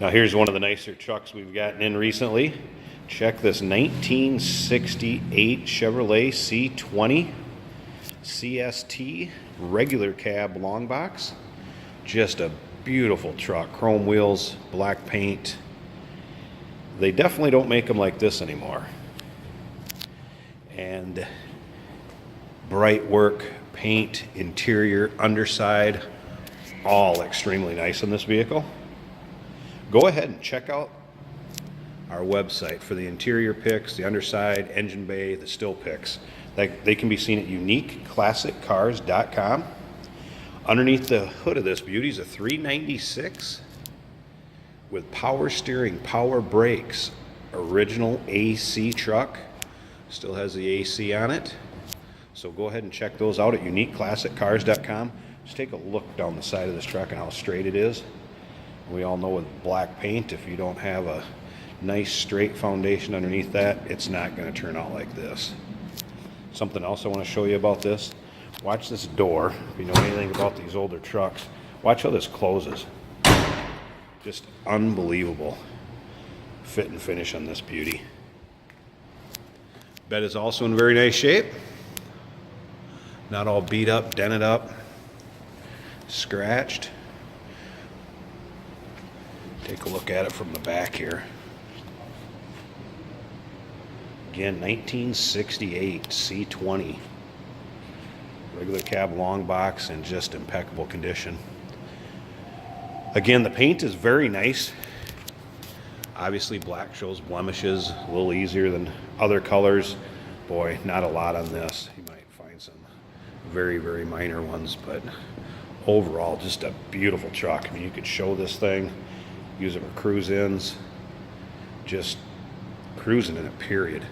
Now here's one of the nicer trucks we've gotten in recently. Check this 1968 Chevrolet C20 CST regular cab long box. Just a beautiful truck. Chrome wheels, black paint. They definitely don't make them like this anymore. And bright work, paint, interior, underside, all extremely nice in this vehicle. Go ahead and check out our website for the interior pics, the underside, engine bay, the still pics. They can be seen at uniqueclassiccars.com. Underneath the hood of this beauty is a 396 with power steering, power brakes, original AC truck. Still has the AC on it. So go ahead and check those out at uniqueclassiccars.com. Just take a look down the side of this truck and how straight it is. We all know with black paint, if you don't have a nice straight foundation underneath that, it's not going to turn out like this. Something else I want to show you about this. Watch this door. If you know anything about these older trucks, watch how this closes. Just unbelievable fit and finish on this beauty. Bed is also in very nice shape. Not all beat up, dented up, scratched. Take a look at it from the back here. Again, 1968 C20. Regular cab long box in just impeccable condition. Again, the paint is very nice. Obviously black shows blemishes a little easier than other colors. Boy, not a lot on this. You might find some very, very minor ones, but overall just a beautiful truck. I mean, you could show this thing, use it for cruise-ins, just cruising in it, period.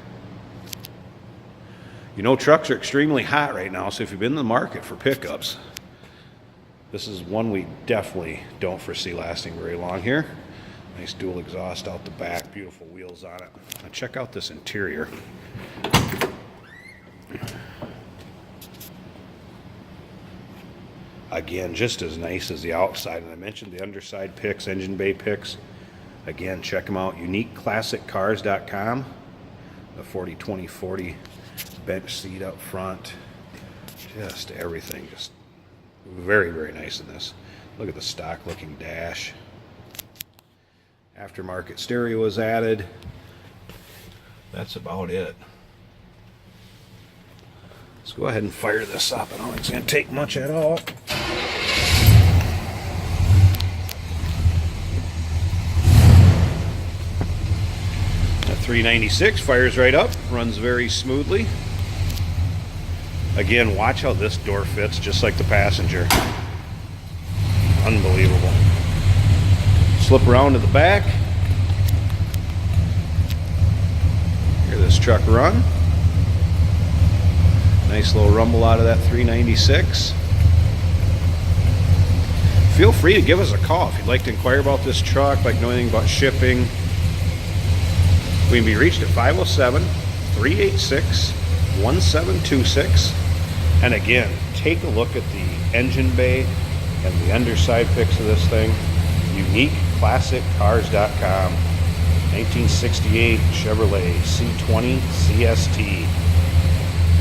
You know, trucks are extremely hot right now, so if you've been in the market for pickups, this is one we definitely don't foresee lasting very long here. Nice dual exhaust out the back, beautiful wheels on it. Now check out this interior. Again, just as nice as the outside. And I mentioned the underside pics, engine bay pics. Again, check them out, uniqueclassiccars.com. The 40/20/40 bench seat up front. Just everything, just very, very nice in this. Look at the stock looking dash. Aftermarket stereo was added. That's about it. Let's go ahead and fire this up. I don't think it's going to take much at all. The 396 fires right up, runs very smoothly. Again, watch how this door fits just like the passenger. Unbelievable. Slip around to the back. Hear this truck run. Nice little rumble out of that 396. Feel free to give us a call if you'd like to inquire about this truck, like know anything about shipping. We can be reached at 507-386-1726. And again, take a look at the engine bay and the underside pics of this thing. uniqueclassiccars.com. 1968 Chevrolet C20 CST.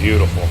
Beautiful.